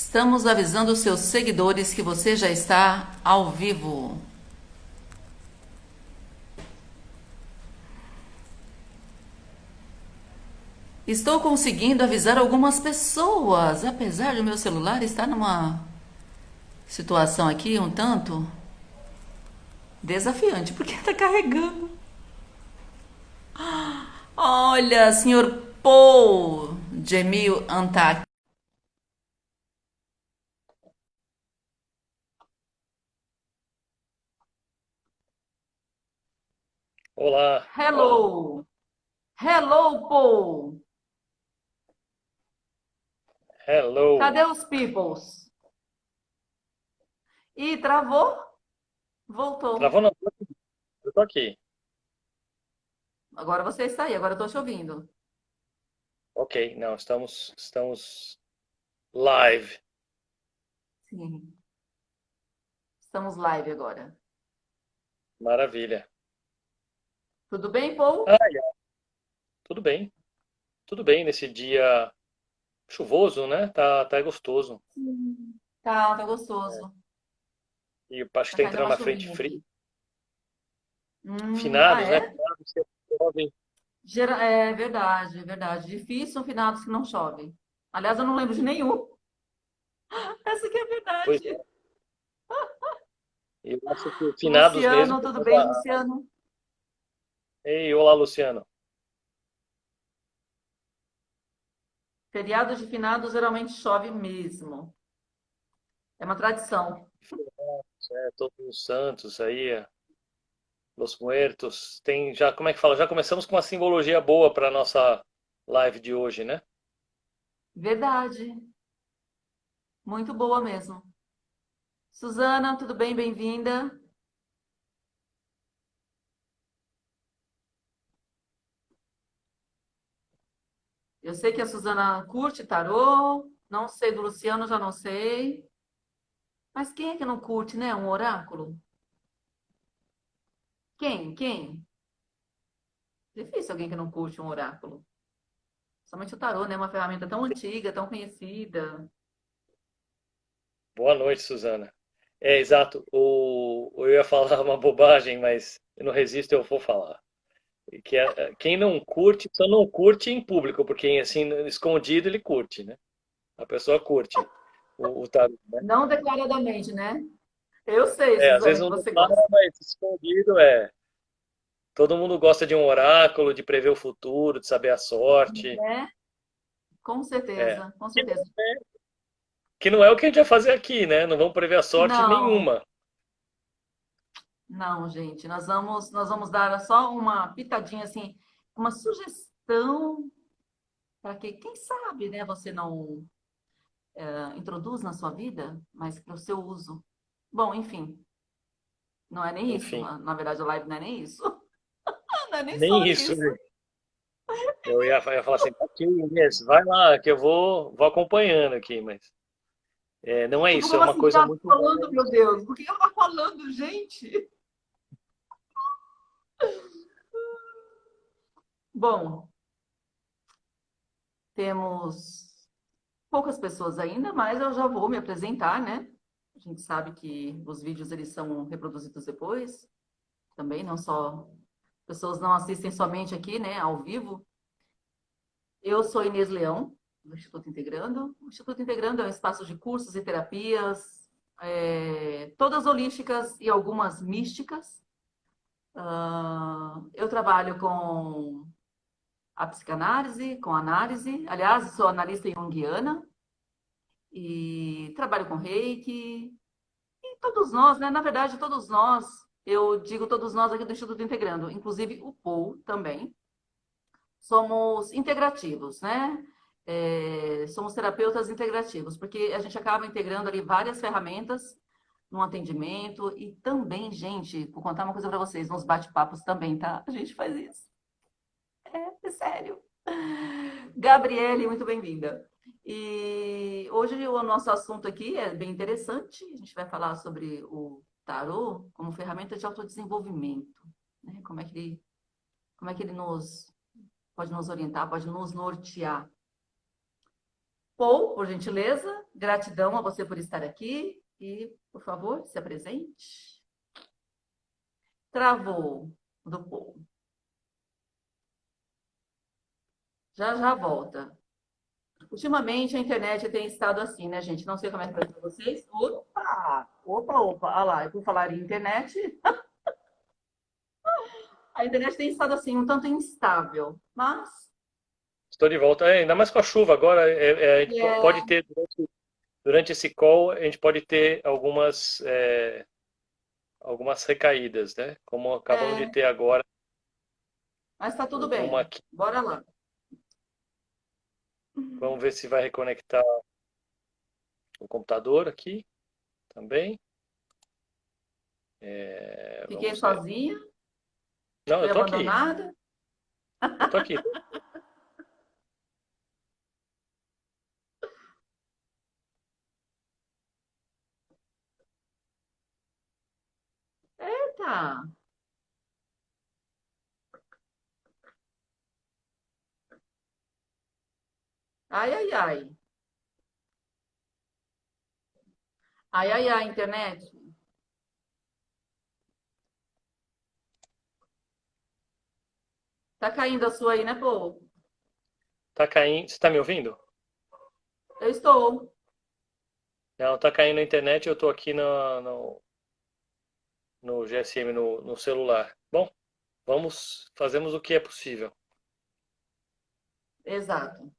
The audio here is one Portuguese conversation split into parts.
Estamos avisando os seus seguidores que você já está ao vivo. Estou conseguindo avisar algumas pessoas, apesar de o meu celular estar numa situação aqui um tanto desafiante, porque está carregando. Olha, senhor Paul Jamil Antak. Olá, Hello! Hello, Paul! hello. Cadê os peoples? Ih, travou? Voltou. Travou não? Eu tô aqui. Agora você está aí, agora eu estou te ouvindo. Ok, não, estamos live. Sim, estamos live agora. Maravilha. Tudo bem, Paul? Ah, tudo bem nesse dia chuvoso, né? Tá gostoso. Sim. Tá É. gostoso. E eu acho que Tá tá caindo entrando uma na frente chuvinha fria. aqui. Ah, Finados, né? é? Finados que chovem. É verdade, é verdade. Difícil são finados que não chovem. Aliás, eu não lembro de nenhum. Essa aqui é a Pois verdade. é. Eu acho que finados mesmo. Luciano, tudo bem, Luciano? Ei, olá, Luciano. Feriado de finados geralmente chove mesmo. É uma tradição. É, todos os santos aí, Los Muertos. Tem já, como é que fala? Já começamos com uma simbologia boa para nossa live de hoje, né? Verdade. Muito boa mesmo. Suzana, tudo bem? Bem-vinda. Eu sei que a Suzana curte tarô. Não sei do Luciano, já não sei. Mas quem é que não curte, né? Um oráculo? Quem? Quem? Difícil alguém que não curte um oráculo. Somente o tarô, né? Uma ferramenta tão antiga, tão conhecida. Boa noite, Suzana. É, exato. Eu ia falar uma bobagem, mas eu não resisto, eu vou falar. Quem não curte, só não curte em público, porque assim, escondido ele curte, né? A pessoa curte o tarô, né? Não declaradamente, né? Eu sei, É, às vezes Suzane, que não você declara, gosta. mas escondido é. Todo mundo gosta de um oráculo, de prever o futuro, de saber a sorte. É, com É. certeza, com Que certeza. que não é o que a gente vai fazer aqui, né? Não vamos prever a sorte Não, nenhuma. não, gente. Nós vamos dar só uma pitadinha assim, uma sugestão para que, quem sabe, né, você não introduz na sua vida, mas para o seu uso. Bom, enfim, não é nem isso. Enfim, Na verdade, a live não é nem isso. Não é nem nem só isso, isso. né? Eu ia falar assim, tá aqui, Inês, vai lá, que eu vou acompanhando aqui, mas não é Tipo, isso, é como uma assim? coisa Tá muito falando, meu mais. Deus? Por que ela tá falando, gente? Bom, temos poucas pessoas ainda, mas eu já vou me apresentar, né? A gente sabe que os vídeos eles são reproduzidos depois, também, não só pessoas não assistem somente aqui, né, ao vivo. Eu sou Inês Leão, do Instituto Integrando. O Instituto Integrando é um espaço de cursos e terapias, todas holísticas e algumas místicas. Eu trabalho com a psicanálise, com análise. Aliás, sou analista junguiana e trabalho com reiki. E todos nós, né? Na verdade, todos nós, eu digo todos nós aqui do Instituto Integrando, inclusive o Paul também, somos integrativos, né? Somos terapeutas integrativos, porque a gente acaba integrando ali várias ferramentas no atendimento e também, gente, vou contar uma coisa para vocês, nos bate-papos também, tá? A gente faz isso. É sério. Gabriele, muito bem-vinda. E hoje o nosso assunto aqui é bem interessante. A gente vai falar sobre o tarô como ferramenta de autodesenvolvimento, né? Como é que ele pode nos orientar, pode nos nortear. Paul, por gentileza, gratidão a você por estar aqui e, por favor, se apresente. Travou do Paul. Já já volta. Ultimamente a internet tem estado assim, né, gente? Não sei como é que foi para vocês. Opa! Opa, opa! Olha lá, por falar em internet, a internet tem estado assim, um tanto instável. Mas Estou de volta. Ainda mais com a chuva agora, a gente pode é, ter, durante esse call, a gente pode ter algumas recaídas, né? Como acabamos de é, ter agora mas está tudo uma bem. aqui. Bora lá. Vamos ver se vai reconectar o computador aqui também. Fiquei Vamos ver. sozinha, Não, eu fui tô aqui. abandonada. Eu tô aqui. Eita! Ai, ai, ai. Ai, ai, ai, internet. Tá caindo a sua aí, né, pô? Tá caindo. Você tá me ouvindo? Eu estou. Não, tá caindo a internet. Eu tô aqui no GSM no celular. Bom, fazemos o que é possível. Exato.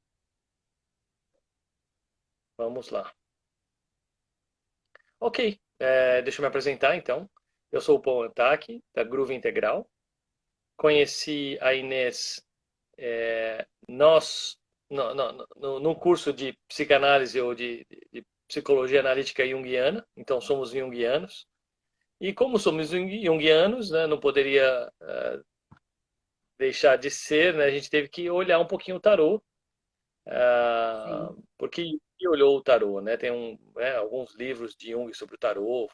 Vamos lá. Ok, deixa eu me apresentar então. Eu sou o Paul Antac, da Groove Integral. Conheci a Inês, nós, no curso de psicanálise ou de psicologia analítica junguiana, então somos junguianos. E como somos junguianos, né, não poderia deixar de ser, né, a gente teve que olhar um pouquinho o tarô, Sim. porque Jung olhou o tarô, né? Tem alguns livros de Jung sobre o tarô,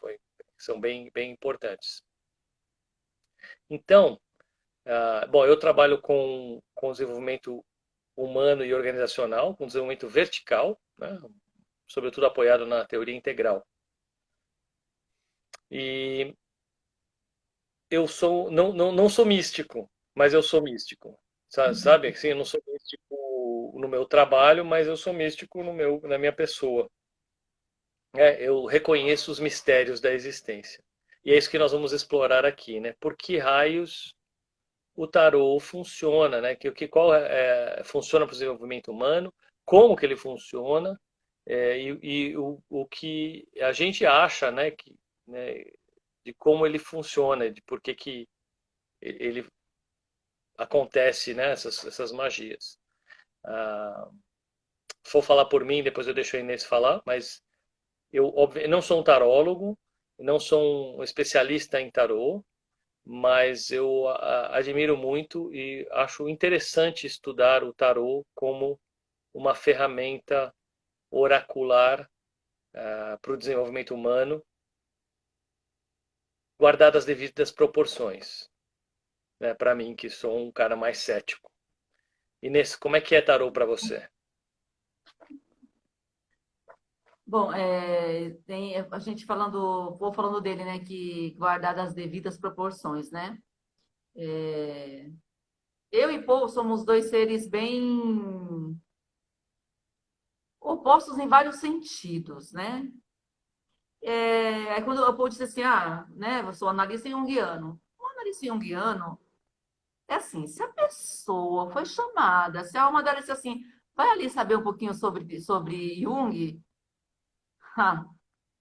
são bem importantes. Então, bom, eu trabalho com desenvolvimento humano e organizacional, com desenvolvimento vertical, né? Sobretudo apoiado na teoria integral. E eu sou não sou místico, mas eu sou místico. Sabe? Assim, eu não sou místico no meu trabalho, mas eu sou místico na minha pessoa. Eu reconheço os mistérios da existência. E é isso que nós vamos explorar aqui, né? Por que raios o tarô funciona, né? Qual funciona para o desenvolvimento humano, como que ele funciona, e o que a gente acha, né, de como ele funciona, de por que ele acontece, né, essas magias. Ah, vou falar por mim, depois eu deixo a Inês falar, mas eu não sou um tarólogo, não sou um especialista em tarô, mas eu admiro muito e acho interessante estudar o tarô como uma ferramenta oracular para o desenvolvimento humano, guardadas as devidas proporções, né, para mim, que sou um cara mais cético. Inês, como é que é tarô para você? Bom, tem a gente falando, vou falando dele, né, que guardadas as devidas proporções, né? É, eu e Paul somos dois seres bem opostos em vários sentidos, né? Aí quando o Paul disse assim, né, eu sou analista junguiano. O analista junguiano é assim, se a pessoa foi chamada, se a alma dela disse assim, vai ali saber um pouquinho sobre Jung, ah,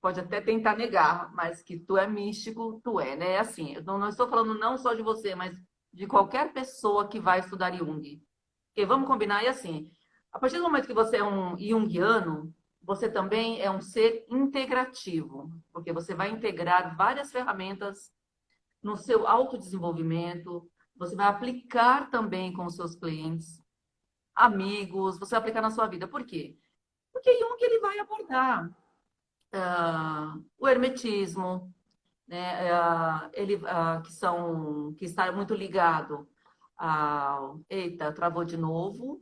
pode até tentar negar, mas que tu é místico, tu é, né? É assim, eu não estou falando não só de você, mas de qualquer pessoa que vai estudar Jung. Porque vamos combinar, e assim, a partir do momento que você é um junguiano, você também é um ser integrativo, porque você vai integrar várias ferramentas no seu autodesenvolvimento, você vai aplicar também com os seus clientes, amigos, você vai aplicar na sua vida. Por quê? Porque Jung ele vai abordar o hermetismo, né, que está muito ligado ao. Eita, travou de novo.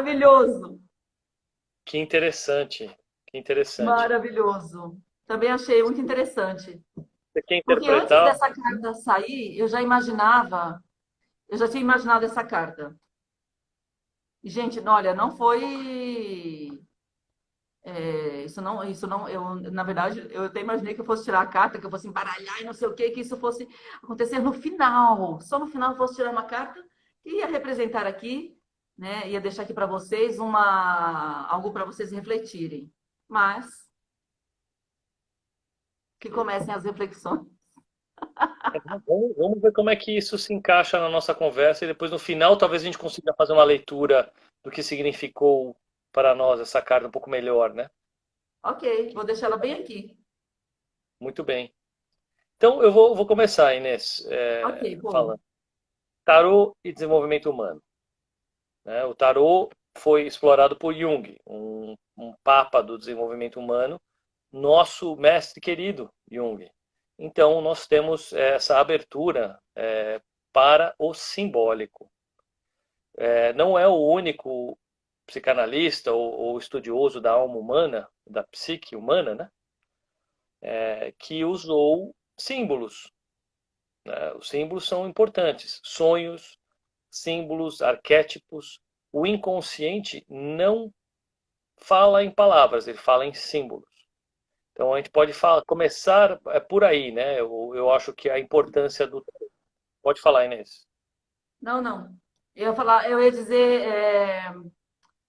Maravilhoso, Que interessante. Que interessante. maravilhoso. Também achei muito interessante. Você quer Porque antes interpretar? dessa carta sair, eu já tinha imaginado essa carta. E, gente, olha, não foi. Isso não, eu, na verdade, eu até imaginei que eu fosse tirar a carta, que eu fosse embaralhar e não sei o quê, que isso fosse acontecer no final. Só no final eu fosse tirar uma carta que ia representar aqui, né? Ia deixar aqui para vocês algo para vocês refletirem. Mas que comecem as reflexões. Vamos ver como é que isso se encaixa na nossa conversa e depois no final talvez a gente consiga fazer uma leitura do que significou para nós essa carta um pouco melhor, né? Ok, vou deixar ela bem aqui. Muito bem. Então eu vou começar, Inês, Ok, bom. falando. Tarô e desenvolvimento humano, né? O tarô foi explorado por Jung, um papa do desenvolvimento humano, nosso mestre querido Jung. Então nós temos essa abertura para o simbólico. Não é o único psicanalista ou estudioso da alma humana, da psique humana, né? Que usou símbolos, né? Os símbolos são importantes. Sonhos, símbolos, arquétipos. O inconsciente não fala em palavras, ele fala em símbolos. Então a gente pode começar por aí, né? Eu acho que a importância do. Pode falar, Inês. Não, não. Eu ia dizer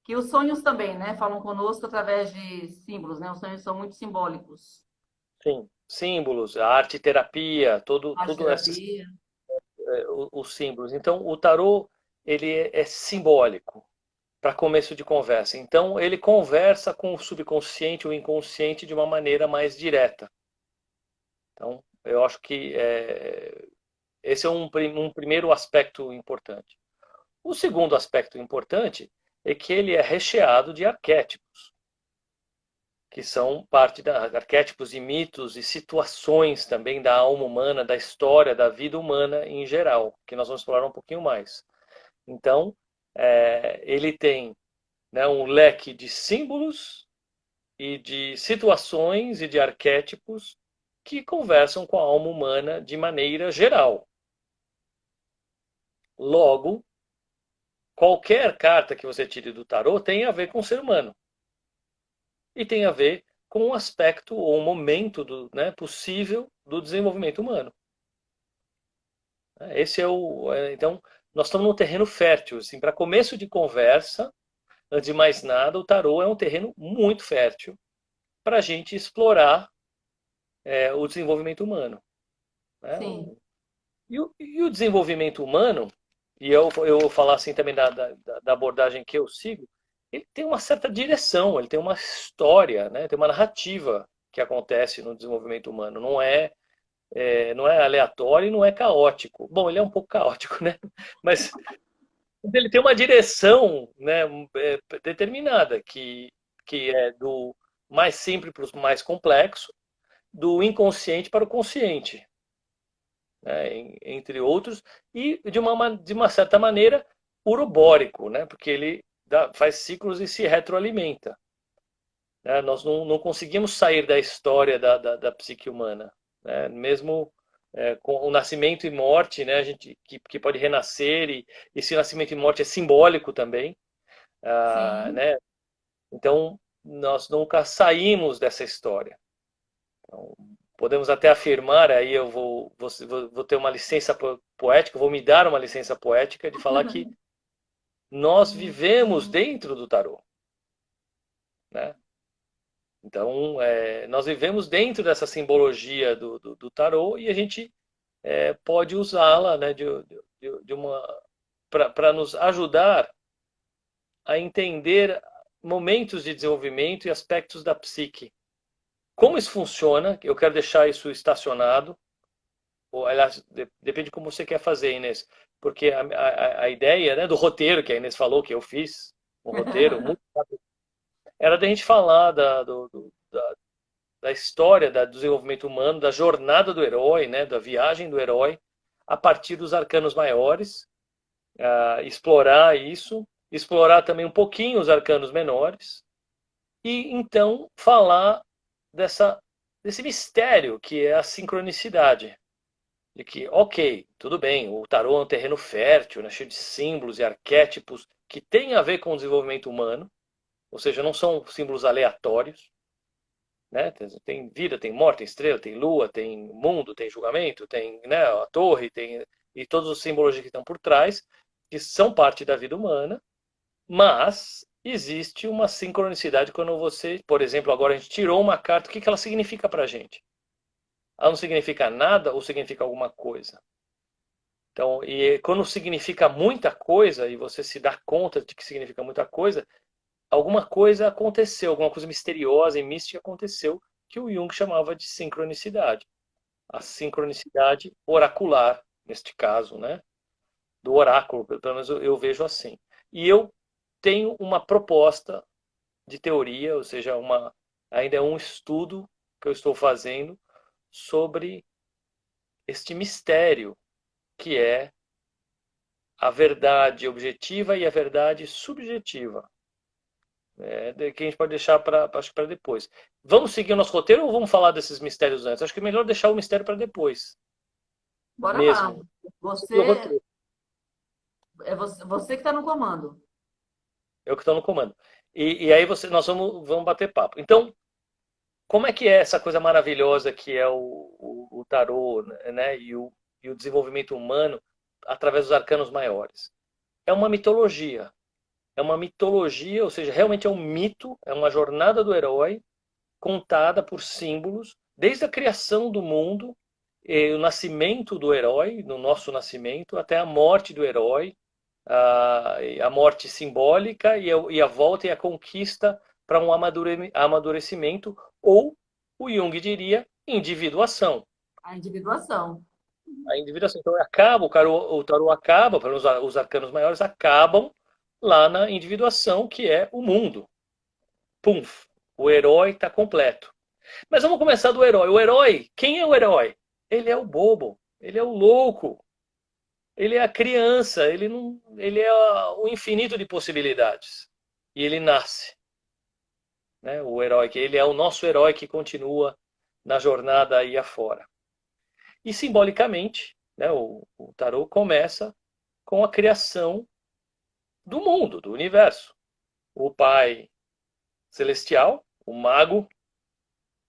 que os sonhos também, né, falam conosco através de símbolos, né? Os sonhos são muito simbólicos. Sim. Símbolos, a arte terapia, Arte tudo esses terapia. os símbolos. Então o tarô ele é simbólico para começo de conversa. Então ele conversa com o subconsciente, o inconsciente de uma maneira mais direta. Então eu acho que esse é um primeiro aspecto importante. O segundo aspecto importante é que ele é recheado de arquétipos, que são parte da arquétipos e mitos e situações também da alma humana, da história, da vida humana em geral, que nós vamos explorar um pouquinho mais. Então, ele tem, né, um leque de símbolos e de situações e de arquétipos que conversam com a alma humana de maneira geral. Logo, qualquer carta que você tire do tarô tem a ver com o ser humano. E tem a ver com um aspecto ou um momento né, possível do desenvolvimento humano. Esse então, nós estamos num terreno fértil. Assim, para começo de conversa, antes de mais nada, o tarô é um terreno muito fértil para a gente explorar o desenvolvimento humano. Né? Sim. E o desenvolvimento humano, e eu vou falar assim também da abordagem que eu sigo, ele tem uma certa direção, ele tem uma história, né? Tem uma narrativa que acontece no desenvolvimento humano. Não é aleatório e não é caótico. Bom, ele é um pouco caótico, né? Mas ele tem uma direção, né, determinada, que é do mais simples para o mais complexo, do inconsciente para o consciente, né, entre outros, e de uma certa maneira urobórico, né, porque ele faz ciclos e se retroalimenta. Né, nós não conseguimos sair da história da psique humana, né, mesmo com o nascimento e morte, né, a gente que pode renascer, e esse nascimento e morte é simbólico também, Sim. né, então nós nunca saímos dessa história. Então, podemos até afirmar, aí eu vou ter uma licença poética, vou me dar uma licença poética de falar que nós vivemos dentro do tarô, né? Então, nós vivemos dentro dessa simbologia do tarô e a gente pode usá-la, né, de uma para nos ajudar a entender momentos de desenvolvimento e aspectos da psique. Como isso funciona, eu quero deixar isso estacionado, ou, aliás, depende de como você quer fazer, Inês. Porque a ideia, né, do roteiro que a Inês falou, que eu fiz, um roteiro muito rápido, era da gente falar da história do desenvolvimento humano, da jornada do herói, né, da viagem do herói, a partir dos arcanos maiores, explorar isso, explorar também um pouquinho os arcanos menores, e então falar desse mistério que é a sincronicidade. De que, ok, tudo bem, o tarô é um terreno fértil, né, cheio de símbolos e arquétipos que tem a ver com o desenvolvimento humano, ou seja, não são símbolos aleatórios, né? Tem vida, tem morte, tem estrela, tem lua, tem mundo, tem julgamento, tem, né, a torre, tem e todos os símbolos que estão por trás, que são parte da vida humana, mas existe uma sincronicidade quando você, por exemplo, agora a gente tirou uma carta, o que ela significa para a gente? Ela não significa nada ou significa alguma coisa? Então, e quando significa muita coisa, e você se dá conta de que significa muita coisa, alguma coisa aconteceu, alguma coisa misteriosa e mística aconteceu, que o Jung chamava de sincronicidade. A sincronicidade oracular, neste caso, né? Do oráculo, pelo menos eu vejo assim. E eu tenho uma proposta de teoria, ou seja, ainda é um estudo que eu estou fazendo sobre este mistério que é a verdade objetiva e a verdade subjetiva. Que a gente pode deixar para depois. Vamos seguir o nosso roteiro ou vamos falar desses mistérios antes? Acho que é melhor deixar o mistério para depois. Bora lá. Mesmo. Seguir o Você roteiro. você que está no comando. Eu que estou no comando. E aí nós vamos bater papo. Então, como é que é essa coisa maravilhosa que é o tarô, né? E o desenvolvimento humano através dos arcanos maiores? É uma mitologia. É uma mitologia, ou seja, realmente é um mito, é uma jornada do herói contada por símbolos, desde a criação do mundo, o nascimento do herói, no nosso nascimento, até a morte do herói, a morte simbólica e a volta e a conquista para um amadurecimento, ou o Jung diria individuação. A individuação. A individuação. Então o tarô acaba, os arcanos maiores acabam lá na individuação, que é o mundo. Pum, o herói está completo. Mas vamos começar do herói. O herói, quem é o herói? Ele é o bobo, ele é o louco, ele é a criança, ele é o infinito de possibilidades. E ele nasce, né? O herói, que ele é o nosso herói que continua na jornada aí afora. E simbolicamente, né, o tarô começa com a criação do mundo, do universo. O pai celestial, o mago,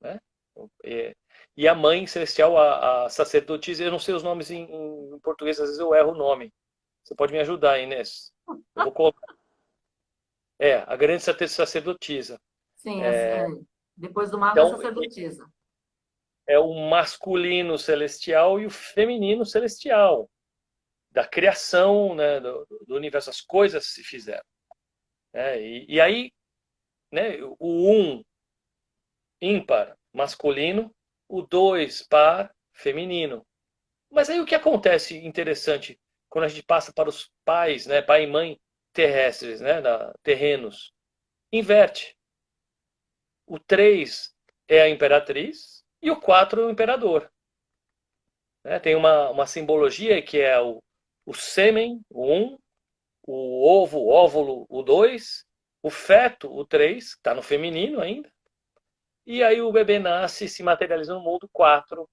né? E a mãe celestial, a sacerdotisa. Eu não sei os nomes em português, às vezes eu erro o nome. Você pode me ajudar, Inês? Eu vou colocar. A grande sacerdotisa. Sim, depois do mago, a Então, sacerdotisa. é o masculino celestial e o feminino celestial, da criação, né, do universo, as coisas se fizeram. E aí, né, o um ímpar masculino, o dois par feminino. Mas aí o que acontece interessante quando a gente passa para os pais, né, pai e mãe terrestres, né, terrenos, inverte. O 3 é a imperatriz e o 4 é o imperador. Né? Tem uma simbologia que é o sêmen, o 1, o ovo, o óvulo, o 2, o feto, o 3, está no feminino ainda, e aí o bebê nasce e se materializa no mundo 4,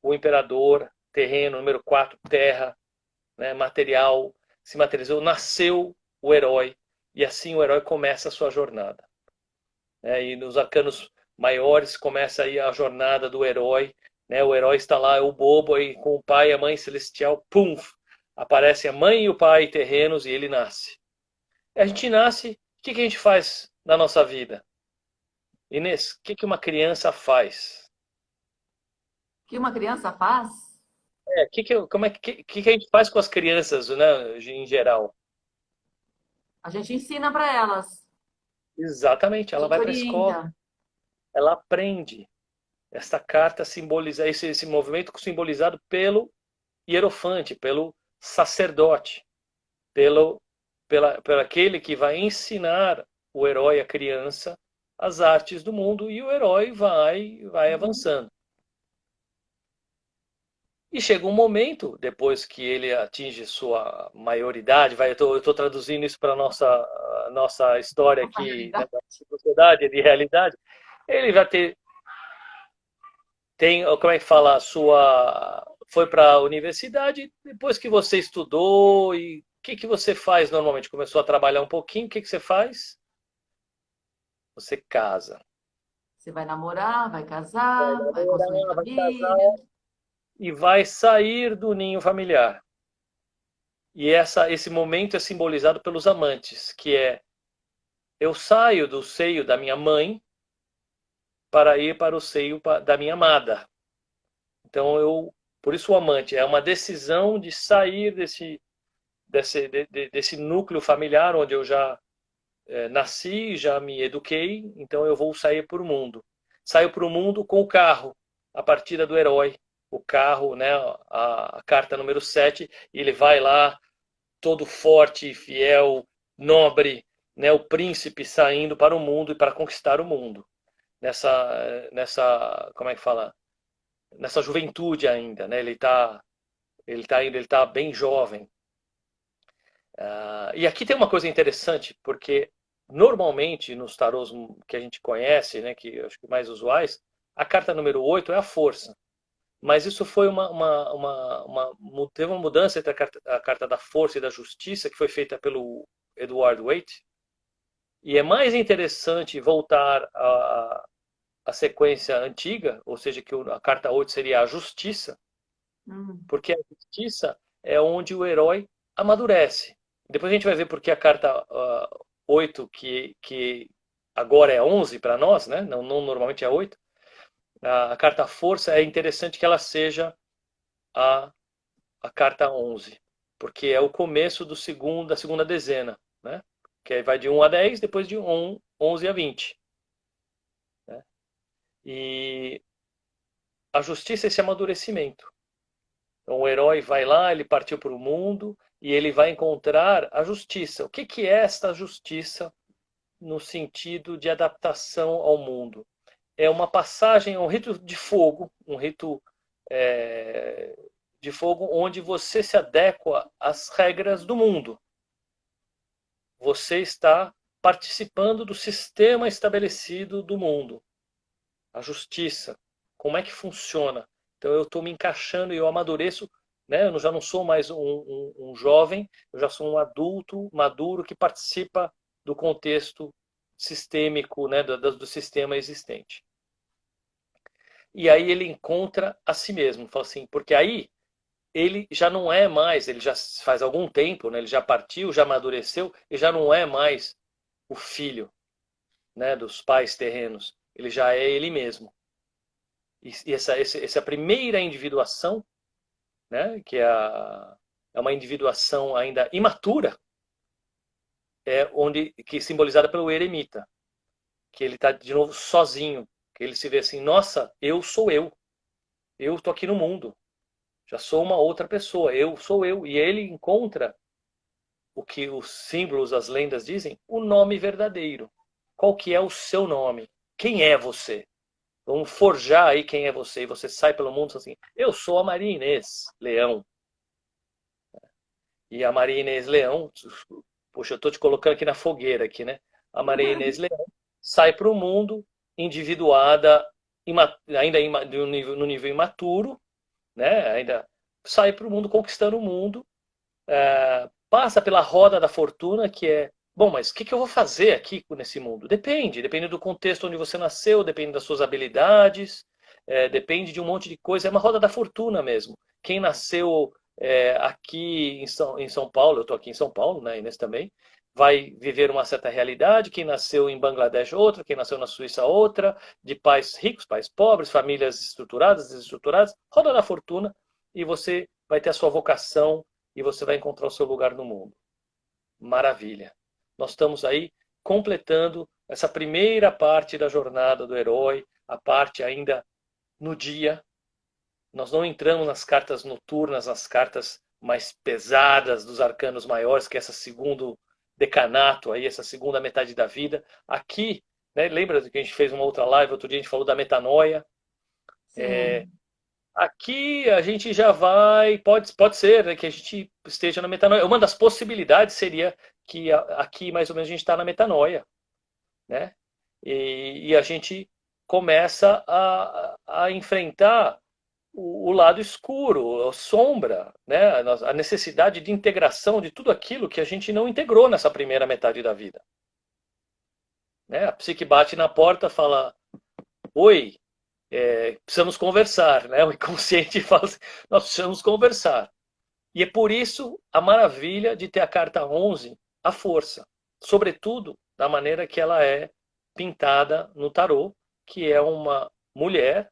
o imperador, terreno, número 4, terra, né, material, se materializou, nasceu o herói, e assim o herói começa a sua jornada. E nos arcanos maiores começa aí a jornada do herói, né? O herói está lá, é o bobo aí com o pai e a mãe celestial, pum, aparece a mãe e o pai terrenos e ele nasce. A gente nasce, o que a gente faz na nossa vida? Inês, o que uma criança faz? O que uma criança faz? Que a gente faz com as crianças, né, em geral? A gente ensina para elas. Exatamente, A ela gente vai para a escola, orienta. ela aprende. Esta carta simboliza esse movimento simbolizado pelo hierofante, pelo sacerdote, pelo aquele que vai ensinar o herói, a criança, as artes do mundo, e o herói vai avançando. E chega um momento, depois que ele atinge sua maioridade, eu estou traduzindo isso para a nossa história A aqui, né, realidade. da sociedade, de realidade, ele vai tem, como é que fala, foi para a universidade, depois que você estudou, e o que você faz normalmente? Começou a trabalhar um pouquinho, o que você faz? Você casa. Você vai namorar, vai Vai casar, vai construir namorar, vai família. casar e vai sair do ninho familiar. E esse momento é simbolizado pelos amantes, que é eu saio do seio da minha mãe para ir para o seio da minha amada. Então Por isso o amante é uma decisão de sair desse núcleo familiar onde eu já nasci, já me eduquei, então eu vou sair para o mundo. Saio para o mundo com o carro, a partida do herói. O carro, né, a carta número 7, ele vai lá todo forte, fiel, nobre, né, o príncipe saindo para o mundo e para conquistar o mundo. Como é que fala? Nessa juventude ainda, né? Ele tá bem jovem. E aqui tem uma coisa interessante, porque normalmente nos tarôs que a gente conhece, né, que eu acho que mais usuais, a carta número 8 é a força. Mas isso foi teve uma mudança entre a carta da força e da justiça, que foi feita pelo Edward Waite. E é mais interessante voltar à sequência antiga, ou seja, que a carta 8 seria a justiça, Hum. porque a justiça é onde o herói amadurece. Depois a gente vai ver porque a carta 8, que agora é 11 para nós, né? Não normalmente é 8, a carta força é interessante que ela seja a, a carta 11, porque é o começo da segunda dezena, né? Que aí vai de 1 a 10, depois de 11 a 20. Né? E a justiça é esse amadurecimento. Então, o herói vai lá, ele partiu para o mundo e ele vai encontrar a justiça. O que é esta justiça no sentido de adaptação ao mundo? É uma passagem, é um rito de fogo, um rito é, de fogo onde você se adequa às regras do mundo. Você está participando do sistema estabelecido do mundo. A justiça, como é que funciona? Então eu estou me encaixando e eu amadureço, né? Eu já não sou mais um jovem, eu já sou um adulto maduro que participa do contexto sistêmico, né? Do sistema existente. E aí ele encontra a si mesmo, fala assim, porque aí ele já não é mais, ele já faz algum tempo, né? Ele já partiu, já amadureceu, e já não é mais o filho, né? Dos pais terrenos, ele já é ele mesmo. E essa primeira individuação, né, é uma individuação ainda imatura, que é simbolizada pelo eremita, que ele está de novo sozinho, que ele se vê assim, nossa, eu sou eu estou aqui no mundo, já sou uma outra pessoa, eu sou eu, e ele encontra o que os símbolos, as lendas dizem, o nome verdadeiro. Qual que é o seu nome? Quem é você? Vamos forjar aí quem é você. E você sai pelo mundo assim, eu sou a Maria Inês Leão. E a Maria Inês Leão, puxa, eu estou te colocando aqui na fogueira aqui, né? A Maria Inês Leão sai para o mundo individuada, ainda no nível imaturo, né? Ainda sai para o mundo conquistando o mundo, passa pela roda da fortuna, que é, bom, mas o que eu vou fazer aqui nesse mundo? Depende do contexto onde você nasceu, depende das suas habilidades, depende de um monte de coisa, é uma roda da fortuna mesmo. Quem nasceu aqui em São Paulo, eu estou aqui em São Paulo, né, Inês também, vai viver uma certa realidade, quem nasceu em Bangladesh outra, quem nasceu na Suíça outra, de pais ricos, pais pobres, famílias estruturadas, desestruturadas, roda da fortuna, e você vai ter a sua vocação e você vai encontrar o seu lugar no mundo. Maravilha. Nós estamos aí completando essa primeira parte da jornada do herói, a parte ainda no dia. Nós não entramos nas cartas noturnas, nas cartas mais pesadas dos arcanos maiores, que é esse segundo decanato aí, essa segunda metade da vida. Aqui, né, lembra que a gente fez uma outra live, outro dia a gente falou da metanoia. Sim. Aqui a gente já vai, pode ser, né, que a gente esteja na metanoia. Uma das possibilidades seria que aqui mais ou menos a gente está na metanoia, né? E a gente começa a enfrentar o lado escuro, a sombra, né? A necessidade de integração de tudo aquilo que a gente não integrou nessa primeira metade da vida. Né? A psique bate na porta e fala: oi, precisamos conversar, né? O inconsciente fala assim, nós precisamos conversar. E é por isso a maravilha de ter a carta 11, a força. Sobretudo da maneira que ela é pintada no tarô, que é uma mulher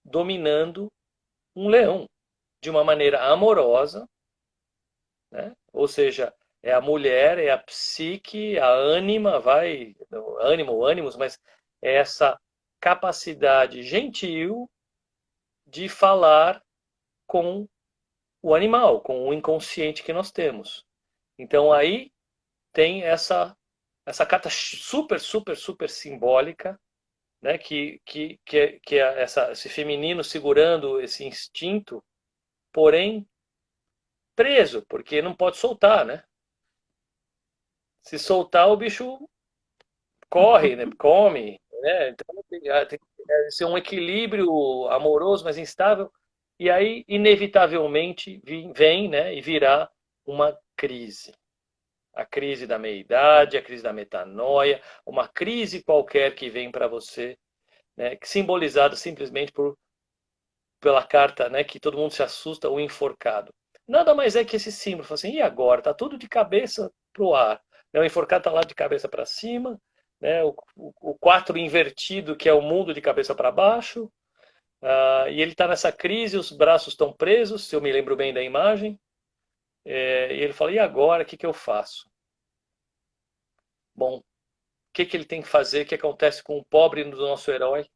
dominando um leão. de uma maneira amorosa, né? Ou seja, é a mulher, é a psique, a ânima, vai, ânimo, ânimos, mas é essa capacidade gentil de falar com o animal, com o inconsciente que nós temos. Então aí tem essa carta super, super, super simbólica, né? Que é esse feminino segurando esse instinto, porém preso, porque não pode soltar, né? Se soltar, o bicho corre, né? Come, né? Então tem que ser um equilíbrio amoroso, mas instável. E aí, inevitavelmente, vem, né, e virá uma crise. A crise da meia-idade, a crise da metanoia, uma crise qualquer que vem para você, né, simbolizada simplesmente pela carta, né, que todo mundo se assusta, o enforcado. Nada mais é que esse símbolo. Fala assim, e agora? Tá tudo de cabeça para o ar. Né, o enforcado está lá de cabeça para cima, né, o 4 invertido, que é o mundo de cabeça para baixo, e ele está nessa crise, os braços estão presos, se eu me lembro bem da imagem, e ele fala, e agora, o que eu faço? Bom, o que ele tem que fazer, o que acontece com o pobre do nosso herói?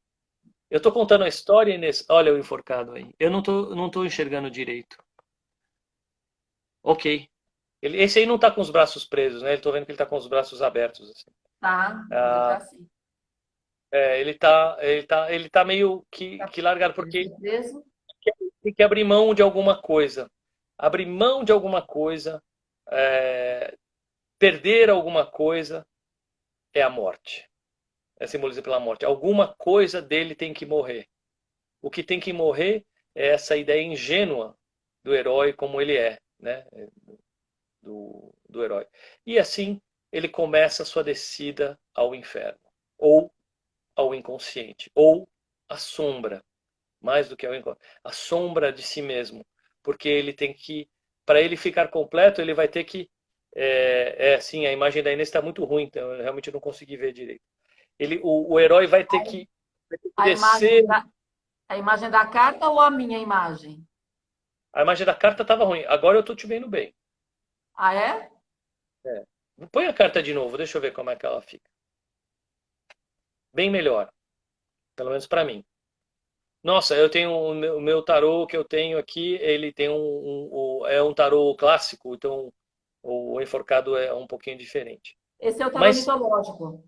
Eu estou contando a história, Inês. Olha o enforcado aí. Eu não tô enxergando direito. Ok. Esse aí não está com os braços presos, né? Estou vendo que ele está com os braços abertos, assim. Tá, ele Ah, tá assim. ele tá meio Tá que largado, porque preso. tem que abrir mão de alguma coisa. Abrir mão de alguma coisa, é, perder alguma coisa é a morte. É simbolizado pela morte. Alguma coisa dele tem que morrer. O que tem que morrer é essa ideia ingênua do herói como ele é, né? Do herói. E assim ele começa a sua descida ao inferno, ou ao inconsciente, ou à sombra, mais do que ao inconsciente, a sombra de si mesmo, porque ele tem que, para ele ficar completo, ele vai ter que, assim, a imagem da Inês está muito ruim, então eu realmente não consegui ver direito. O herói vai ter que A descer. imagem da, a imagem da carta ou a minha imagem? A imagem da carta estava ruim, agora eu estou te vendo bem. Ah, é? É. Põe a carta de novo, deixa eu ver como é que ela fica. Bem melhor, pelo menos para mim. Nossa, eu tenho o meu tarô que eu tenho aqui, ele tem é um tarô clássico, então o enforcado é um pouquinho diferente. Esse é o tarô Mas mitológico.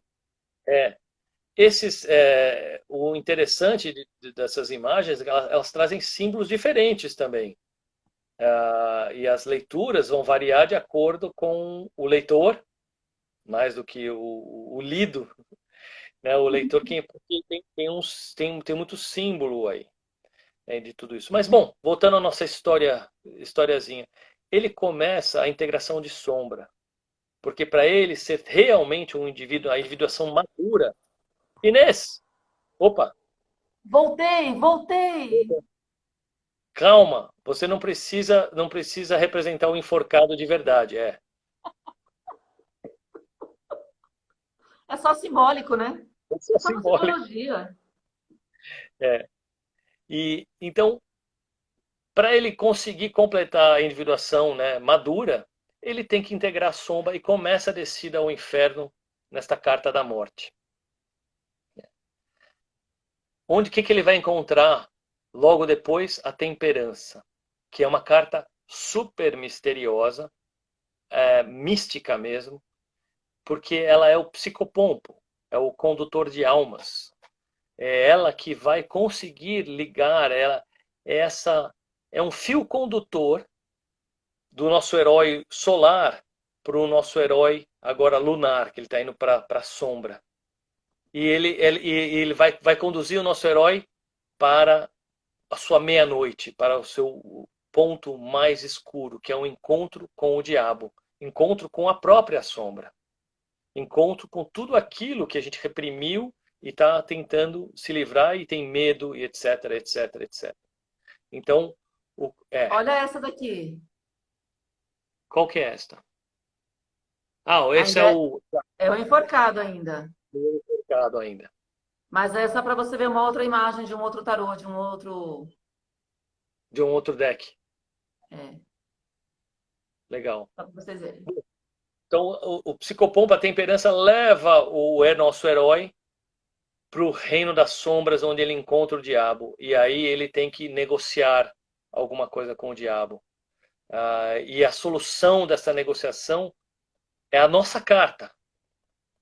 é, o interessante dessas imagens, é que elas trazem símbolos diferentes também. E as leituras vão variar de acordo com o leitor, mais do que o lido, né? O leitor porque tem muito símbolo aí, né, de tudo isso. Mas bom, voltando à nossa historiazinha, ele começa a integração de sombra, porque para ele ser realmente um indivíduo, a individuação madura. Inês, opa, Voltei, voltei. calma, você não precisa representar o enforcado de verdade, É só simbólico, né? isso é É só uma simbólico. simbologia. É. E então, para ele conseguir completar a individuação, né, madura, ele tem que integrar a sombra e começa a descida ao inferno nesta carta da morte. Onde que ele vai encontrar logo depois a temperança, que é uma carta super misteriosa, mística mesmo, porque ela é o psicopompo, é o condutor de almas. É ela que vai conseguir ligar, ela é um fio condutor do nosso herói solar para o nosso herói agora lunar, que ele está indo para a sombra. E ele vai conduzir o nosso herói para a sua meia-noite, para o seu ponto mais escuro, que é o encontro com o diabo, encontro com a própria sombra, encontro com tudo aquilo que a gente reprimiu e está tentando se livrar e tem medo, e etc, etc, etc. Então, Olha essa daqui. qual que é esta? Esse Ainda é é, o é o enforcado ainda. mercado ainda. Mas é só para você ver uma outra imagem de um outro tarô, de um outro. De um outro deck. É, Legal. só para vocês verem. Então, o psicopompa, a temperança, leva nosso herói para o reino das sombras, onde ele encontra o diabo. E aí ele tem que negociar alguma coisa com o diabo. E a solução dessa negociação é a nossa carta,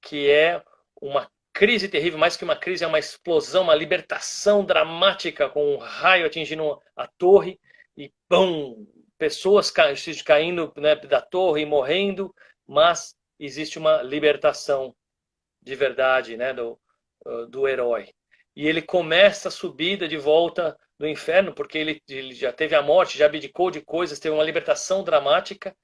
que é uma crise terrível, mais que uma crise, é uma explosão, uma libertação dramática, com um raio atingindo a torre e pum, pessoas caindo, né, da torre e morrendo, mas existe uma libertação de verdade, né, do herói. E ele começa a subida de volta do inferno, porque ele já teve a morte, já abdicou de coisas, teve uma libertação dramática,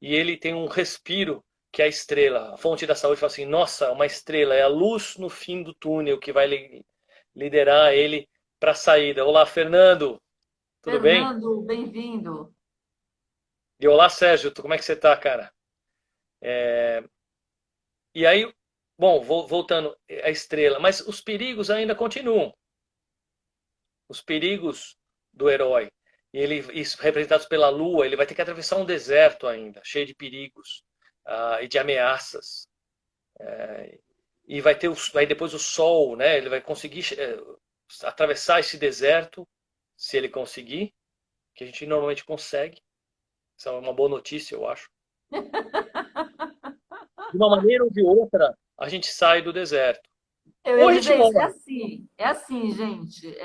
e ele tem um respiro, que é a estrela. A fonte da saúde fala assim, nossa, uma estrela, é a luz no fim do túnel que vai liderar ele para a saída. Olá, Fernando, tudo bem? Fernando, bem-vindo. E olá, Sérgio, como é que você está, cara? E aí, bom, voltando à estrela, mas os perigos ainda continuam. Os perigos do herói. E ele, isso, representados pela lua, ele vai ter que atravessar um deserto ainda, cheio de perigos e de ameaças. E vai depois o sol, né? Ele vai conseguir atravessar esse deserto, se ele conseguir, que a gente normalmente consegue. Isso é uma boa notícia, eu acho. De uma maneira ou de outra, a gente sai do deserto. Eu Ou ia a gente dizer isso, morre. é assim, gente.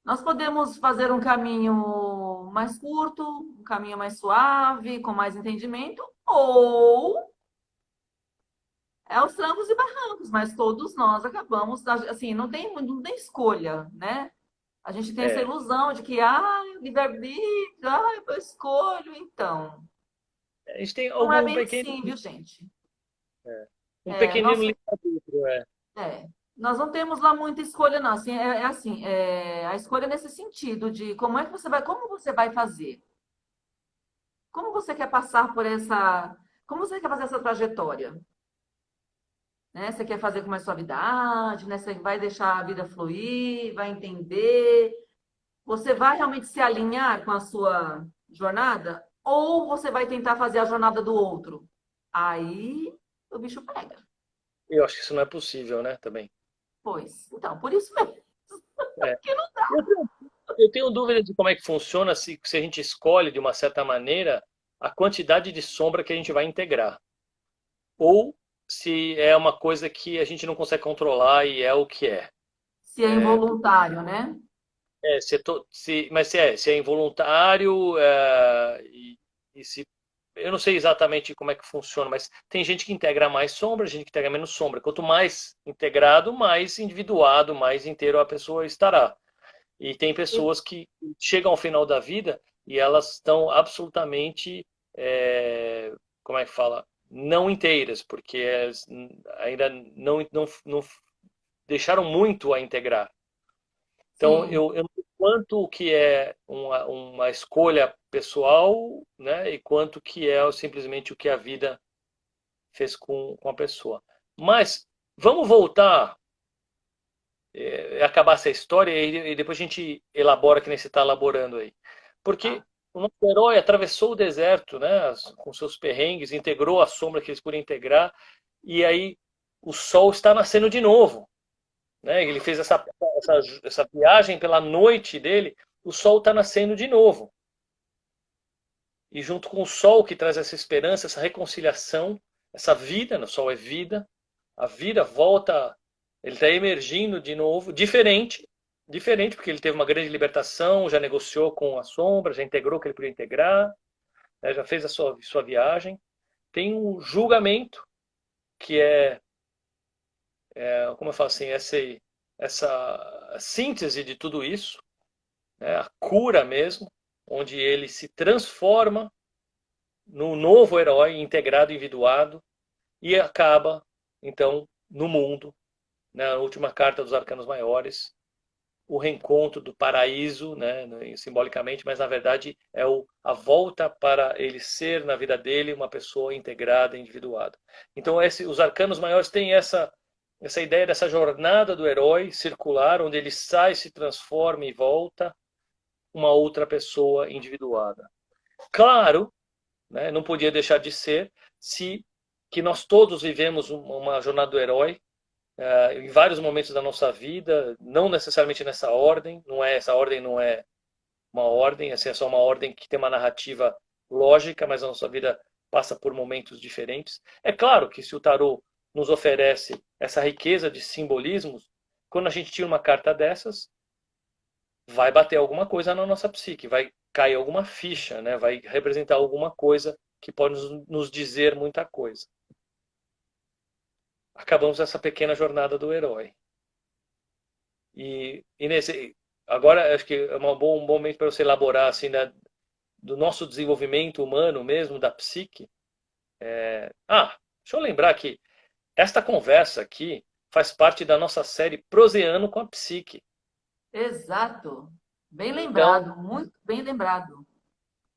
Nós podemos fazer um caminho mais curto, um caminho mais suave, com mais entendimento, ou é os trancos e barrancos, mas todos nós acabamos, assim, não tem escolha, né? A gente tem essa É, ilusão de que, livre-arbítrio, eu escolho, então. a gente tem Não é algum bem pequeno, assim, viu, gente? um É, pequenino nós, livre-arbítrio, nós não temos lá muita escolha, não. Assim, a escolha é nesse sentido de como você vai fazer. Como você quer passar por essa, como você quer fazer essa trajetória? Né? Você quer fazer com mais suavidade, né? Você vai deixar a vida fluir, vai entender. Você vai realmente se alinhar com a sua jornada? Ou você vai tentar fazer a jornada do outro? Aí o bicho pega. Eu acho que isso não é possível, né, também. Pois, então, por isso mesmo É. que não dá. Eu tenho dúvida de como é que funciona se a gente escolhe, de uma certa maneira, a quantidade de sombra que a gente vai integrar. Ou se é uma coisa que a gente não consegue controlar e é o que é. Se é involuntário, né? Mas se é involuntário, e se. Eu não sei exatamente como é que funciona, mas tem gente que integra mais sombra, gente que integra menos sombra. Quanto mais integrado, mais individuado, mais inteiro a pessoa estará. E tem pessoas que chegam ao final da vida e elas estão absolutamente, como é que fala? Não inteiras, porque elas ainda não deixaram muito a integrar. Então, Sim, eu não sei quanto que é uma escolha pessoal, né, e quanto que é simplesmente o que a vida fez com a pessoa. Mas vamos voltar, acabar essa história e depois a gente elabora que nem você está elaborando aí. Porque tá. o nosso herói atravessou o deserto, né, com seus perrengues, integrou a sombra que eles podiam integrar, e aí o sol está nascendo de novo, né? Ele fez essa viagem pela noite dele, o sol está nascendo de novo. E junto com o sol que traz essa esperança, essa reconciliação, essa vida, né? O sol é vida, a vida volta, ele está emergindo de novo, diferente, porque ele teve uma grande libertação, já negociou com a sombra, já integrou o que ele podia integrar, né? Já fez a sua viagem. Tem um julgamento, que como eu falo assim, essa síntese de tudo isso, né? A cura mesmo, onde ele se transforma no novo herói integrado, individuado, e acaba, então, no mundo, na última carta dos Arcanos Maiores, o reencontro do paraíso, né, simbolicamente, mas na verdade é a volta para ele ser, na vida dele, uma pessoa integrada, individuada. Então, os Arcanos Maiores têm essa ideia dessa jornada do herói circular, onde ele sai, se transforma e volta, uma outra pessoa individuada. Claro, né, não podia deixar de ser se que nós todos vivemos uma jornada do herói em vários momentos da nossa vida, não necessariamente nessa ordem, não é essa ordem não é uma ordem, assim, é só uma ordem que tem uma narrativa lógica, mas a nossa vida passa por momentos diferentes. É claro que se o tarô nos oferece essa riqueza de simbolismos, quando a gente tira uma carta dessas, vai bater alguma coisa na nossa psique, vai cair alguma ficha, né? Vai representar alguma coisa que pode nos dizer muita coisa. Acabamos essa pequena jornada do herói. E nesse, agora acho que é um bom momento para você elaborar assim, né, do nosso desenvolvimento humano mesmo, da psique. Deixa eu lembrar que esta conversa aqui faz parte da nossa série Proseando com a Psique. Exato. Bem Então, lembrado, muito bem lembrado.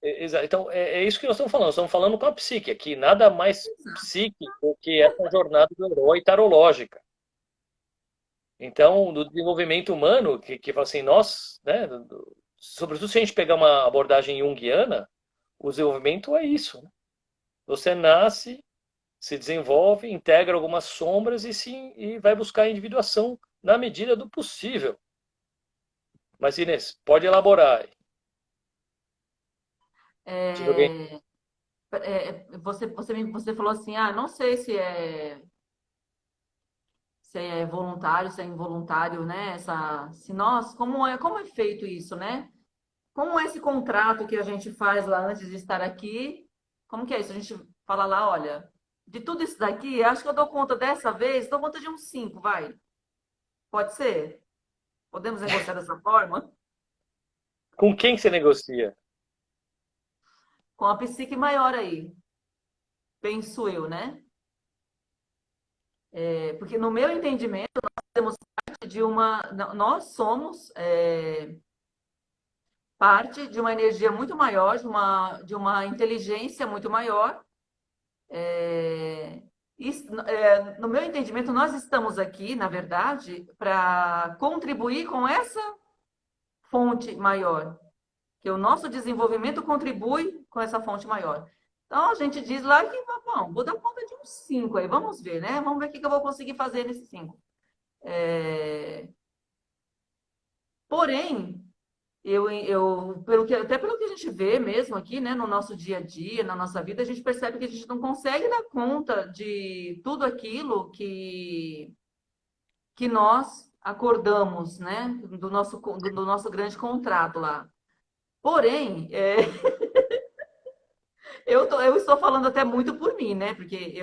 então é isso que nós estamos falando. Nós estamos falando com a psique aqui. Nada mais Exato. psíquico que essa jornada do herói tarológica. Então, do desenvolvimento humano, que fala assim, nós, né, sobretudo se a gente pegar uma abordagem junguiana, o desenvolvimento é isso. Né? Você nasce, se desenvolve, integra algumas sombras e vai buscar a individuação na medida do possível. Mas, Inês, pode elaborar. Tive alguém. É, você falou assim, não sei se é voluntário, se é involuntário, né? Se nós, como é feito isso, né? Como é esse contrato que a gente faz lá antes de estar aqui? Como que é isso? A gente fala lá, olha, de tudo isso daqui, acho que eu dou conta dessa vez, dou conta de uns 5, vai. Pode ser? Podemos negociar dessa forma? Com quem você negocia? Com a psique maior aí, penso eu, né? Porque no meu entendimento, nós temos parte de uma. Nós somos parte de uma energia muito maior, de uma inteligência muito maior. No meu entendimento, nós estamos aqui, na verdade, para contribuir com essa fonte maior, que o nosso desenvolvimento contribui com essa fonte maior. Então, a gente diz lá que, bom, vou dar conta de uns 5 aí, vamos ver, né? Vamos ver o que eu vou conseguir fazer nesses 5. Porém, até pelo que a gente vê mesmo aqui, né, no nosso dia a dia, na nossa vida, a gente percebe que a gente não consegue dar conta de tudo aquilo que nós acordamos, né, do nosso grande contrato lá. Porém, eu estou falando até muito por mim, né, porque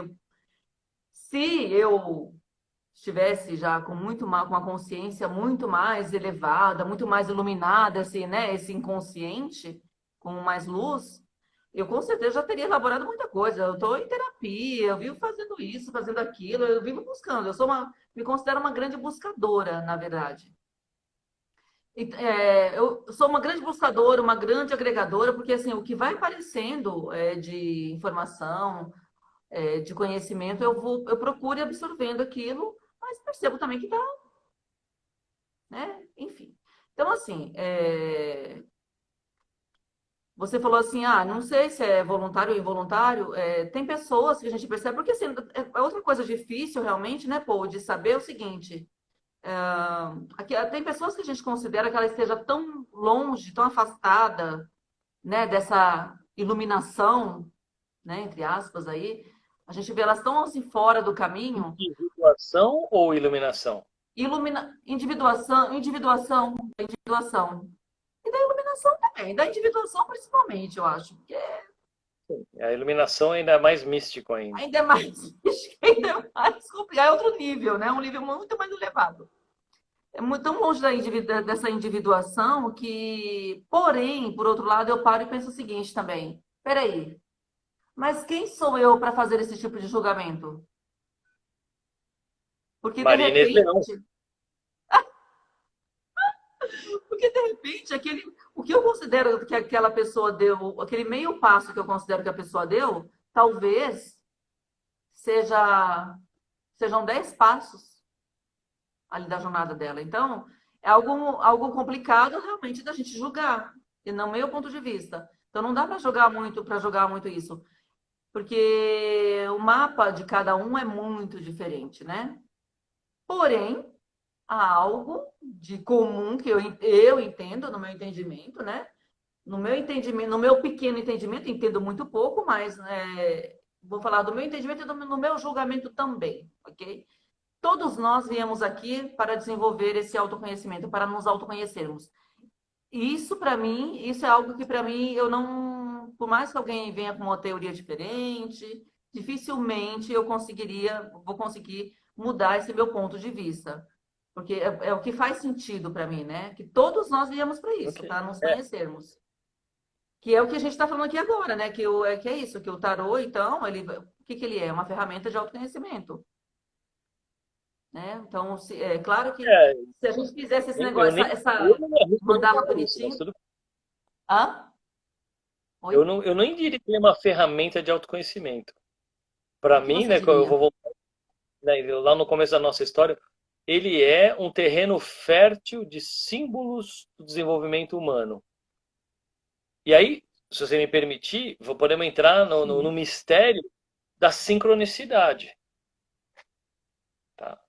se eu estivesse já com com uma consciência muito mais elevada, muito mais iluminada, assim, né? Esse inconsciente com mais luz, eu com certeza já teria elaborado muita coisa. Eu estou em terapia, eu vivo fazendo isso, fazendo aquilo, eu vivo buscando. Me considero uma grande buscadora, na verdade. Eu sou uma grande buscadora, uma grande agregadora, porque assim, o que vai aparecendo de informação, de conhecimento, eu procuro ir absorvendo aquilo, mas percebo também que tá, né? Enfim. Então, assim, você falou assim, não sei se é voluntário ou involuntário. Tem pessoas que a gente percebe, porque assim, é outra coisa difícil realmente, né, Paul, de saber o seguinte. Tem pessoas que a gente considera que ela esteja tão longe, tão afastada, né, dessa iluminação, né, entre aspas aí. A gente vê elas tão assim fora do caminho. Individuação ou iluminação? Individuação. E da iluminação também, da individuação principalmente, eu acho, porque A iluminação ainda é mais místico ainda. ainda é mais, ainda é mais complicado, é outro nível, né? Um nível muito mais elevado. É muito tão longe dessa individuação que, porém, por outro lado, eu paro e penso o seguinte também: peraí, mas quem sou eu para fazer esse tipo de julgamento? Porque de Maria Inês Leão. repente, o que eu considero que aquela pessoa deu, aquele meio passo que eu considero que a pessoa deu, talvez sejam 10 passos ali da jornada dela. Então, é algo complicado realmente da gente julgar. e no meu ponto de vista. Então não dá para jogar muito isso, porque o mapa de cada um é muito diferente, né? Porém, há algo de comum que eu entendo no meu entendimento, né? No meu entendimento, no meu pequeno entendimento, entendo muito pouco, mas vou falar do meu entendimento e no meu julgamento também, ok? Todos nós viemos aqui para desenvolver esse autoconhecimento, para nos autoconhecermos. Isso, para mim, isso é algo que, para mim, eu não. Por mais que alguém venha com uma teoria diferente, dificilmente vou conseguir mudar esse meu ponto de vista. Porque é o que faz sentido para mim, né? Que todos nós viemos para Ok. isso, para nos É, conhecermos. Que é o que a gente está falando aqui agora, né? Que é isso, que o tarô, então, o que ele é? Uma ferramenta de autoconhecimento, né? Então, é claro que é, se a gente fizesse esse eu negócio, nem eu essa não me arrisco nem a mandala falar isso, mas bonitinho. tudo. Hã? Oi? Eu nem diria que ele é uma ferramenta de autoconhecimento. Para O que mim, você né, quando eu diria? vou voltar, né, lá no começo da nossa história, ele é um terreno fértil de símbolos do desenvolvimento humano. E aí, se você me permitir, podemos entrar no Sim. mistério da sincronicidade. Tá?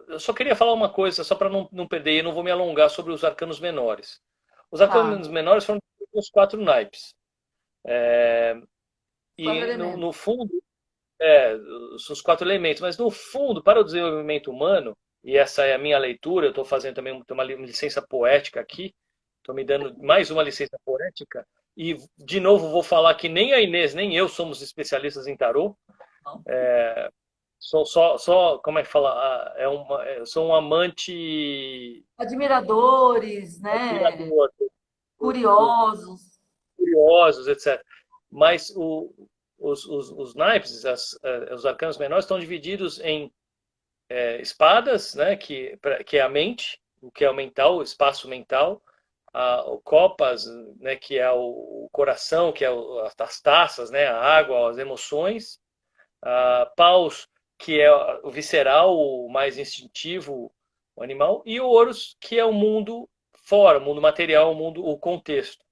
Eu só queria falar uma coisa, só para não perder, eu não vou me alongar sobre os arcanos menores. Os Tá. arcanos menores foram os quatro naipes. Quatro E no elementos. fundo, os quatro elementos, mas no fundo, para o desenvolvimento humano, e essa é a minha leitura, eu estou fazendo também uma licença poética aqui, estou me dando mais uma licença poética, e de novo vou falar que nem a Inês, nem eu somos especialistas em tarô, sou como é que fala? Sou um amante Admiradores, né? admirador, Curiosos. curiosos, etc. Mas os naipes, os arcanos menores, estão divididos em espadas, né, que é a mente, o que é o mental, o espaço mental, o copas, né, que é o coração, que é as taças, né, a água, as emoções, paus, que é o visceral, o mais instintivo, o animal, e o ouros, que é o mundo fora, o mundo material, o contexto.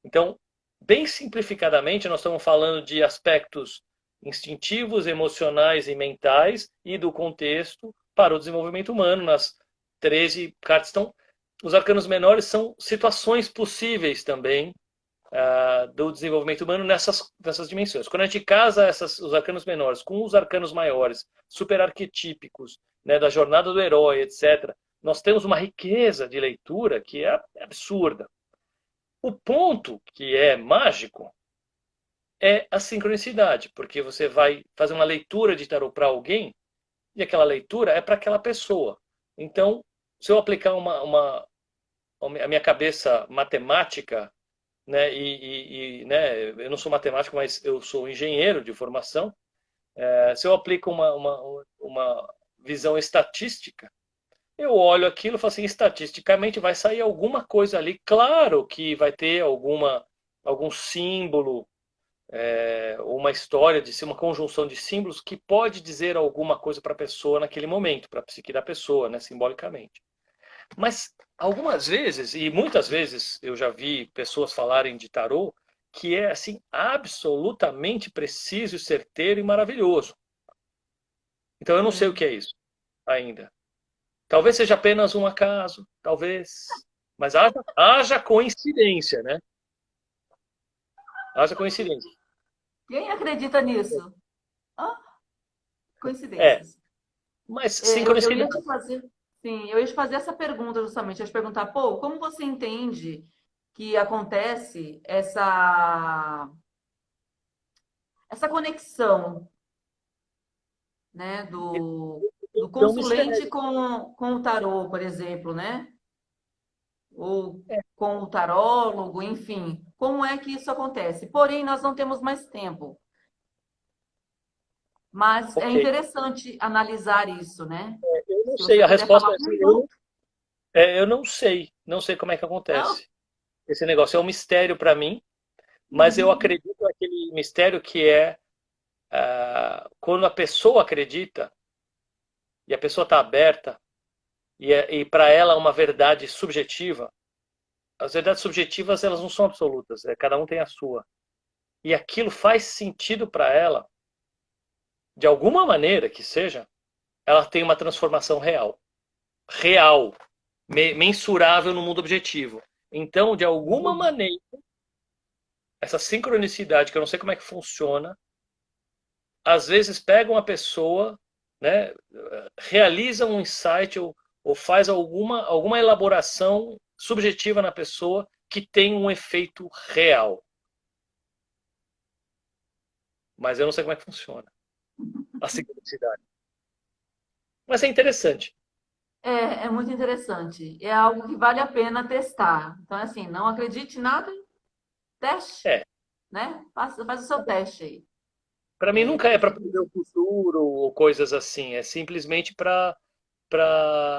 Então, bem simplificadamente, nós estamos falando de aspectos instintivos, emocionais e mentais e do contexto para o desenvolvimento humano nas 13 cartas. Então, os arcanos menores são situações possíveis também do desenvolvimento humano nessas dimensões. Quando a gente casa os arcanos menores com os arcanos maiores, super arquetípicos, né, da jornada do herói, etc., nós temos uma riqueza de leitura que é absurda. O ponto que é mágico é a sincronicidade, porque você vai fazer uma leitura de tarot para alguém e aquela leitura é para aquela pessoa. Então, se eu aplicar a minha cabeça matemática, né, né, eu não sou matemático, mas eu sou engenheiro de formação, se eu aplico uma visão estatística, eu olho aquilo e falo assim, estatisticamente vai sair alguma coisa ali. Claro que vai ter algum símbolo, uma história de ser uma conjunção de símbolos que pode dizer alguma coisa para a pessoa naquele momento, para a psique da pessoa, né, simbolicamente. Mas algumas vezes, e muitas vezes eu já vi pessoas falarem de tarô, que é assim absolutamente preciso, certeiro e maravilhoso. Então eu não sei o Sim. que é isso ainda. Talvez seja apenas um acaso, talvez. Mas haja coincidência, né? Haja coincidência. Quem acredita nisso? Ah, É, coincidências. mas Eu ia te sincronicidade. fazer, sim, eu ia te fazer essa pergunta justamente, eu ia te perguntar, pô, como você entende que acontece essa conexão, né, do É um consulente mistério. com o tarô, por exemplo, né? Ou com o tarólogo, enfim. Como é que isso acontece? Porém, nós não temos mais tempo. Mas é Ok. interessante analisar isso, né? Eu não Se sei, você a puder resposta falar é um assim, minuto, eu não sei. Não sei como é que não? acontece. Esse negócio é um mistério para mim, mas eu Uhum. acredito naquele mistério que é quando a pessoa acredita e a pessoa está aberta e para ela uma verdade subjetiva, as verdades subjetivas, elas não são absolutas, cada um tem a sua. E aquilo faz sentido para ela, de alguma maneira que seja, ela tem uma transformação real. Real, mensurável no mundo objetivo. Então, de alguma maneira, essa sincronicidade, que eu não sei como é que funciona, às vezes pega uma pessoa, né, realiza um insight ou faz alguma elaboração subjetiva na pessoa que tem um efeito real. Mas eu não sei como é que funciona a sincronicidade. Mas é interessante. É muito interessante. É algo que vale a pena testar. Então, assim, não acredite em nada, teste, É, né? Faz o seu teste aí. para mim É, nunca é para prever o futuro ou coisas assim, é simplesmente para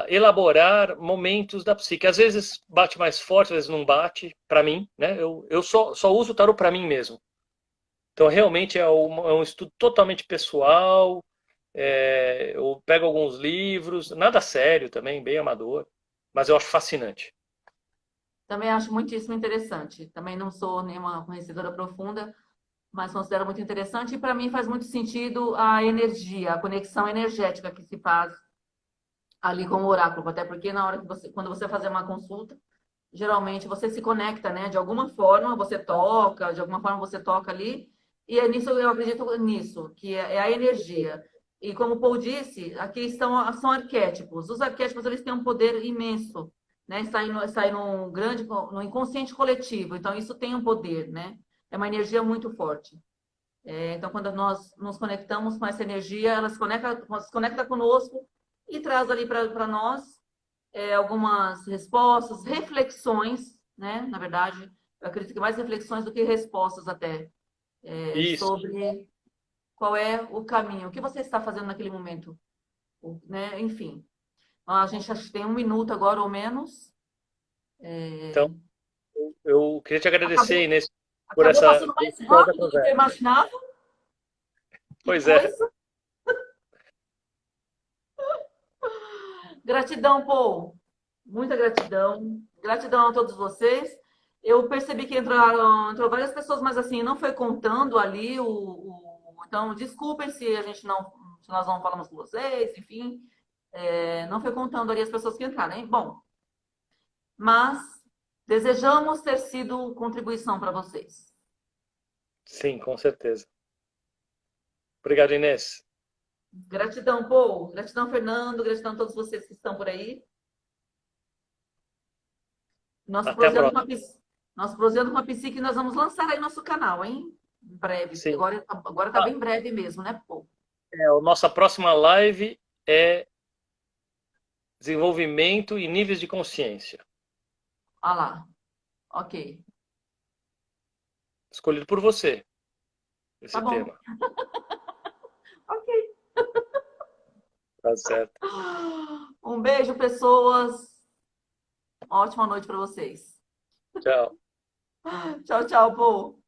elaborar momentos da psique. Às vezes bate mais forte, às vezes não bate, para mim, né? Eu só uso o tarot para mim mesmo. Então realmente é um estudo totalmente pessoal. Eu pego alguns livros, nada sério também, bem amador, mas eu acho fascinante. também acho muitíssimo interessante. Também não sou nenhuma conhecedora profunda, mas considero muito interessante. E para mim faz muito sentido a energia, a conexão energética que se faz ali com o oráculo. Até porque na hora que quando você fazer uma consulta, geralmente você se conecta, né? De alguma forma você toca, de alguma forma você toca ali. E é nisso, eu acredito nisso, que é a energia. E como o Paul disse, aqui são arquétipos. Os arquétipos eles têm um poder imenso, né? Sai no grande, no inconsciente coletivo. Então isso tem um poder, né? É uma energia muito forte. Então quando nós nos conectamos com essa energia, ela se conecta conosco e traz ali para nós algumas respostas, reflexões, né? Na verdade, eu acredito que mais reflexões do que respostas até, Isso. sobre qual é o caminho, o que você está fazendo naquele momento, né? Enfim, a gente acho que tem 1 minuto agora ou menos. Então, eu queria te agradecer, Acabou, Inês, por acabou essa passando mais toda a rápido do que eu conversa. imaginava. Que Pois é. coisa! Gratidão, Paul. Muita gratidão. Gratidão a todos vocês. Eu percebi que entrou várias pessoas, mas assim, não foi contando ali Então, desculpem se a gente não, se nós não falamos com vocês, enfim. Não foi contando ali as pessoas que entraram, hein? Bom, mas desejamos ter sido contribuição para vocês. Sim, com certeza. Obrigado, Inês. Gratidão, Paul. Gratidão, Fernando. Gratidão a todos vocês que estão por aí. Nosso Até a projeto com próxima. a Psique, nosso projeto com a Psique nós vamos lançar aí nosso canal, hein? Em breve. Sim. Agora tá Ah, bem breve mesmo, né, Paul? a nossa próxima live é desenvolvimento e níveis de consciência. Olha lá. Ok. Escolhido por você, Tá esse bom. tema. Ok. Tá certo. Um beijo, pessoas. Ótima noite para vocês. Tchau. Tchau, tchau, Paul.